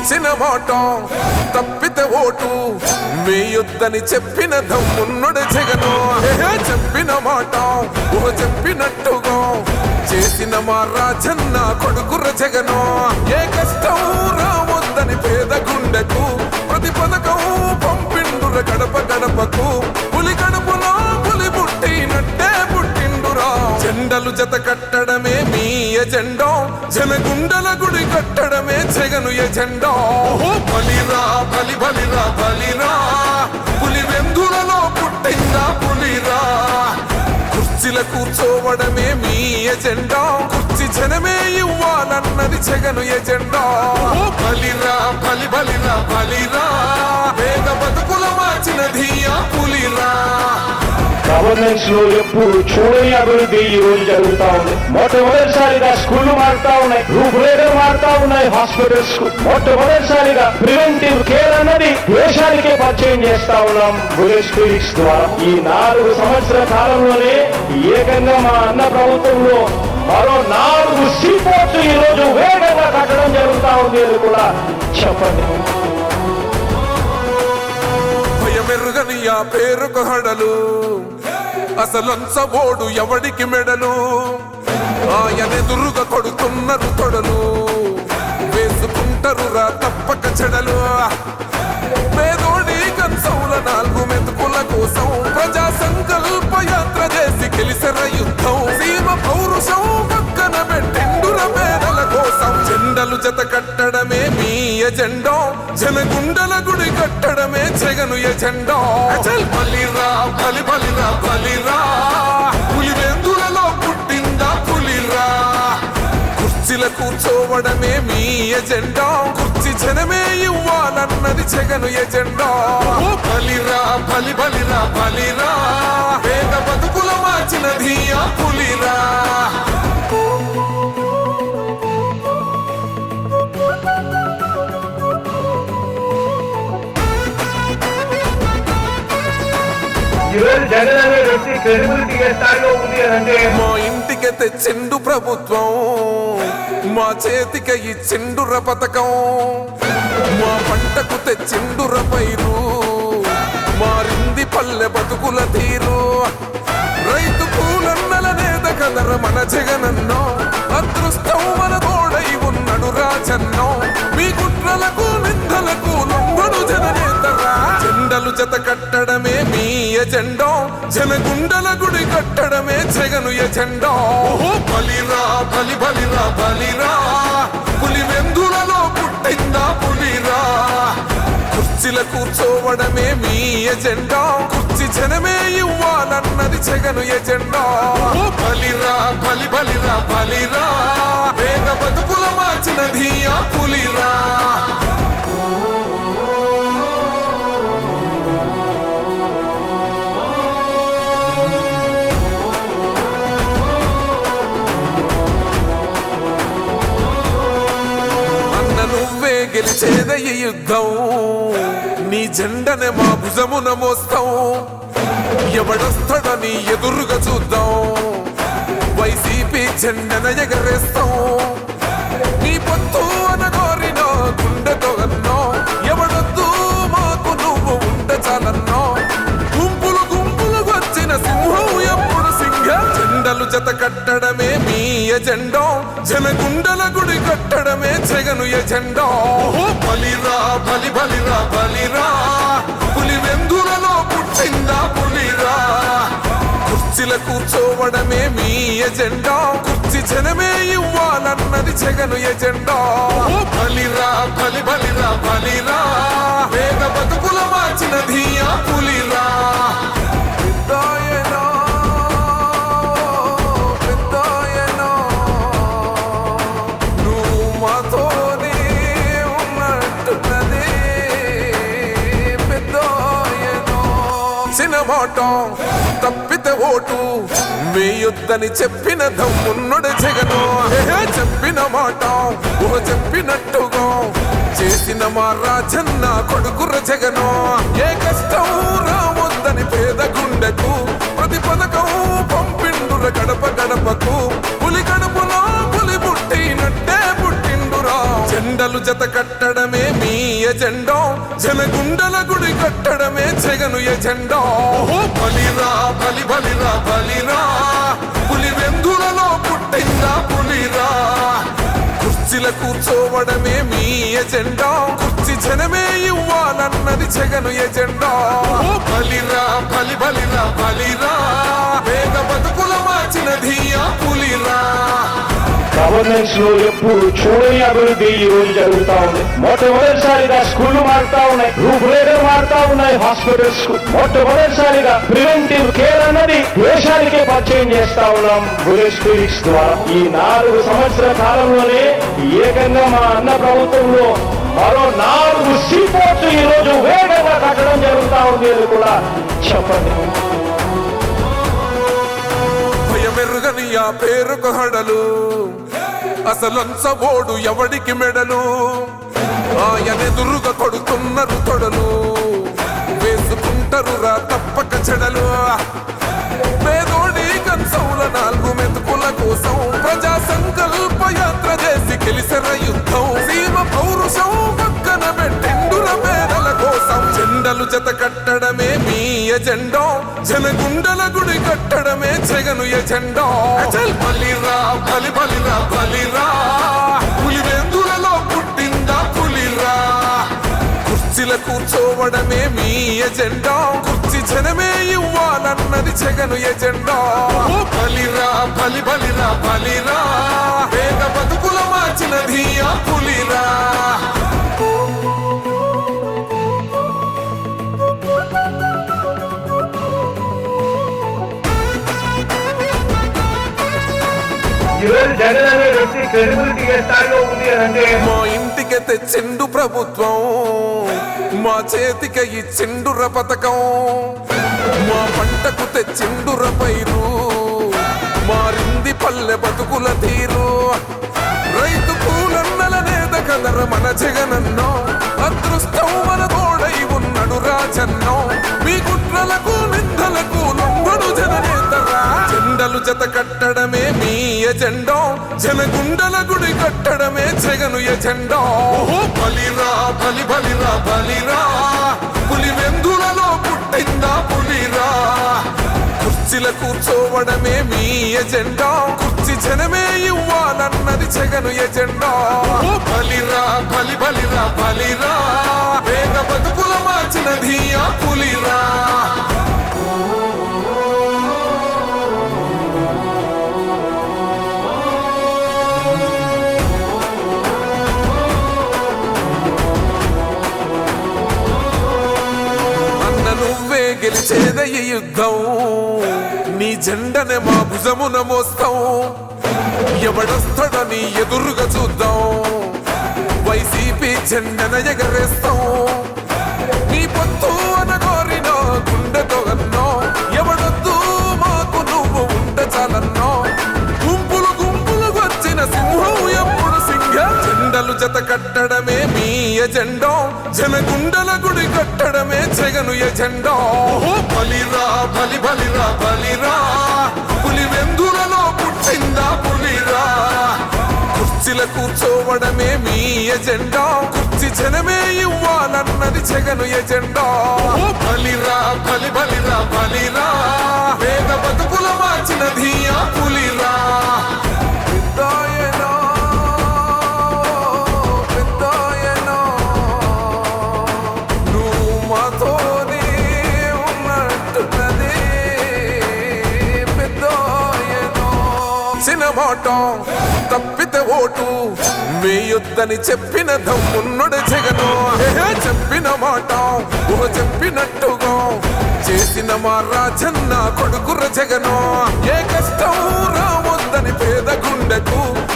ఇచ్చిన మాట తప్పితే ఓటు వేయొద్దని చెప్పిన దమ్మున్నడు జగను. చెప్పిన మాట చెప్పినట్టుగా చేసిన మా రాజన్న కొడుకుర జగను. ఏ కష్టం రావద్దని పేద గుండెకు ప్రతి పథకం పంపిండుర గడప గడపకు. పులి గడపలో పులి పుట్టినట్టే పుట్టిండురా. జెండలు జత కట్టడమే మీ ఎజెండా, జనగుండల గుడి కట్టడమే జగను ఎజెండా. బలిరా బలి బలిరా బలిరా, పులి వెందులలో పుట్టిందా పులిరా. కుర్చీల కూర్చోవడమే మీ ఎజెండా, కుర్చీ జనమే ఇవ్వాలన్నది జగను ఎజెండా. బలిరా బలి బలిరా బలిరా, వేద బతుకుల మార్చినది ఆ పులిరా. గవర్నెన్స్ లో ఎప్పుడు చూడని అభివృద్ధి ఈ రోజు జరుగుతా ఉంది. మొట్టమొదటిసారిగా స్కూళ్లు మారుతా ఉన్నాయి, రూపురేఖలు మారుతా ఉన్నాయి. హాస్పిటల్స్ మొట్టమొదటిసారిగా ప్రివెంటివ్ కేర్ అన్నది దేశానికే పరిచయం చేస్తా ఉన్నాం బుల్లెట్ క్లినిక్స్ ద్వారా. ఈ 4 సంవత్సరాల కాలంలోనే ఏకంగా మా అన్న ప్రభుత్వంలో మరో 4 సీపోర్ట్స్ ఈ రోజు వేగంగా కట్టడం జరుగుతా ఉంది అని కూడా చెప్పండి. భయమెరుగని ఆ పేరుకు హడలు, అసలంచబోడు ఎవడికి మెడలు. ఆయనెదురుగా కొడుతున్నారు తొడలు, వేసుకుంటారు రా తప్పక చెడలు. పేదోడి కంచౌల 4 మెతుకుల కోసం ప్రజా సంకల్ప యాత్ర చేసి గెలిసెర యుద్ధం. సీమ పౌరుషం పక్కన పెట్టిండుర పేదల కోసం. జెండలు జత కట్టడమే మీ ఎజెండా, జనగుండల గుడి కట్టడమే జగను ఎజెండా. బలిరా బలి బలిరా బలిరా, పులి వెందులలో పుట్టిందా పులిరా. కుర్చీల కూర్చోవడమే మీ ఎజెండా, కుర్చీ జనమే ఇవ్వాలన్నది జగను ఎజెండా. బలిరా బలి బలిరా బలిరా, వేద బతుకుల మార్చినది ఆ పులిరా. జగన్ అనే వ్యక్తి క్రెడిబిలిటీ ఏ స్థాయిలో ఉంది అంటే మా ఇంటికి తెచ్చిండు ప్రభుత్వం, మా చేతికి ఇచ్చిండుర పథకం. మా పంటకు తెచ్చిండుర పైరు, మారింది పల్లె బతుకుల తీరు. రైతు కూలన్నల నేత కదర మన జగనన్నో, అదృష్టం మన తోడై ఉన్నడు రాజన్నో. మీ కుట్రలకు నిందలకు లొంగడు జననేతరా. జెండలు జత కట్టడమే మీ ఎజెండా, జనగుండల గుడి కట్టడమే జగను ఎజెండా. బలిరా బలి బలిరా బలిరా, పులి వెందులలో పుట్టిందా పులిరా. కుర్చీల కూర్చోవడమే మీ ఎజెండా, కుర్చీ జనమే ఇవ్వాలన్నది జగను ఎజెండా. బలిరా బలి బలిరా బలిరా, వేద బతుకుల మార్చినది ఆ పులిరా. నువ్వే గెలిచేద ఈ యుద్ధం, నీ జెండనే మా భుజమున మోస్తాం. ఎవడొస్తాడని ఎదురుగా చూద్దాం, వైసీపీ జెండన ఎగరేస్తాం. నీ పొత్తు అనగోరిన గుండెతో అన్నో, ఎవడొద్దు మాకు నువ్వు ఉంటే చాలన్నో. గుంపులు గుంపులు వచ్చిన సింహం ఎప్పుడు సింహ. జెండలు జత కట్టడమే మీ ఎజెండా, జనగుండల గుడి కట్టడమే జగను ఎజెండా. బలిరా బలి బలిరా బలిరా, పులి వెందులలో పుట్టిందా పులిరా. కుర్చీల కూర్చోవడమే మీ ఎజెండా, కుర్చీ జనమే ఇవ్వాలన్నది జగను ఎజెండా. బలిరా బలి బలిరా బలిరా, వేద బతుకుల మార్చినది ఆ పులిరా. మాట తప్పితే ఓటు వేయొద్దని చెప్పిన దమ్మున్నడు జగను. చెప్పిన మాట చెప్పినట్టుగా చేసిన మా రాజన్న కొడుకుర జగను. ఏ కష్టం రావద్దని పేద గుండెకు ప్రతి పథకం పంపిండుర గడప గడపకు. పులి గడపలో పులి పుట్టినట్టే పుట్టిండురా. జెండలు జత కట్టడమే మీ ఎజెండా జనగుండల గుడి కట్టడమే జగను ఎజెండా బలిరా బలి బలిరా బలిరా పులి వెందులలో పుట్టిందా పులిరా కుర్చీల కూర్చోవడమే మీ ఎజెండా కుర్చీ జనమే ఇవ్వాలన్నది జగను ఎజెండా బలిరా బలి బలిరా బలిరా వేద బతుకుల మార్చినది ఆ పులిరా గవర్నెన్స్ లో ఎప్పుడు చూడని అభివృద్ధి ఈ రోజు జరుగుతా ఉంది. మొట్టమొదటిసారిగా స్కూళ్లు మారుతా ఉన్నాయి, రూపురేఖలు మారుతా ఉన్నాయి, హాస్పిటల్స్ మొట్టమొదటిసారిగా ప్రివెంటివ్ కేర్ అన్నది దేశానికే పరిచయం చేస్తా ఉన్నాం విలేజ్ క్లినిక్స్ ద్వారా. ఈ 4 సంవత్సరాల కాలంలోనే ఏకంగా మా అన్న ప్రభుత్వంలో మరో 4 సీపోర్ట్స్ ఈ రోజు వేగంగా కట్టడం జరుగుతా ఉంది అని కూడా చెప్పండి. భయమెరుగని ఆ పేరుకు హడలు అసలంచబోడు ఎవడికి మెడలు ఆయనెదురుగా కొడుతున్నారు తొడలు వేసుకుంటారు రా తప్పక చెడలు పేదోడి కంచౌల 4 మెతుకుల కోసం ప్రజా సంకల్ప యాత్ర చేసి గెలిసిన యుద్ధం సీమ పౌరుషం పక్కన పెట్టిండుర పేదల కోసం జెండలు జత కట్టడమే మీ ఎజెండా జనగుండల గుడి కట్టడమే జగను ఎజెండా బలిరా బలి బలిరా బలిరా పులి వెందులలో పుట్టిందా పులిరా కుర్చీల కూర్చోవడమే మీ ఎజెండా కుర్చీ జనమే ఇవ్వాలన్నది జగను ఎజెండా బలిరా బలి బలిరా బలిరా వేద బతుకుల మార్చినది ఆ పులిరా ఈరోజు జగన్ అనే వ్యక్తి క్రెడిబిలిటీ ఏ స్థాయిలో ఉంది అంటే మా ఇంటికి తెచ్చిండు ప్రభుత్వం మా చేతికి ఇచ్చిండుర పథకం మా పంటకు తెచ్చిండుర పైరు మారింది పల్లె బతుకుల తీరు రైతు కూలన్నల నేత కదర మన జగనన్నో అదృష్టం మన తోడై ఉన్నడు రాజన్నో మీ కుట్రలకు నిందలకు లొంగడు జననేతరా జెండలు జత కట్టడమే మీ ఎజెండా జనగుండల గుడి కట్టడమే జగను ఎజెండా బలిరా బలి బలిరా బలిరా పులి వెందులలో పుట్టిందా పులిరా కుర్చీల కూర్చోవడమే మీ ఎజెండా కుర్చీ జనమే ఇవ్వాలన్నది జగను ఎజెండా బలిరా బలి బలిరా బలిరా వేద బతుకుల మార్చినది ఆ పులిరా నువ్వే గెలిచేద ఈ యుద్ధం నీ జెండనే మా భుజమున మోస్తాం ఎవడొస్తాడని ఎదురుగా చూద్దాం వైసీపీ జెండన ఎగరేస్తాం నీ పొత్తు అనగోరిన గుండెతో అన్నో ఎవడొద్దు మాకు నువ్వు ఉండ చాలన్నో గుంపులు గుంపులు వచ్చిన సింహం ఎప్పుడు సింహ జెండలు జత కట్టడమే మీ ఎజెండా జనగుండల గుడి కట్టడమే జగను ఎజెండా బలిరా బలి బలిరా బలిరా పులి వెందులలో పుట్టిందా పులిరా కుర్చీల కూర్చోవడమే మీ ఎజెండా కుర్చీ జనమే ఇవ్వాలన్నది జగను ఎజెండా బలిరా బలి బలిరా బలిరా వేద బతుకుల మార్చినది ఆ పులిరా మాట తప్పితే ఓటు వేయొద్దని చెప్పిన దమ్మున్నడు జగను చెప్పిన మాట చెప్పినట్టుగా చేసిన మా రాజన్న కొడుకుర జగను ఏ కష్టం రావద్దని పేద గుండెకు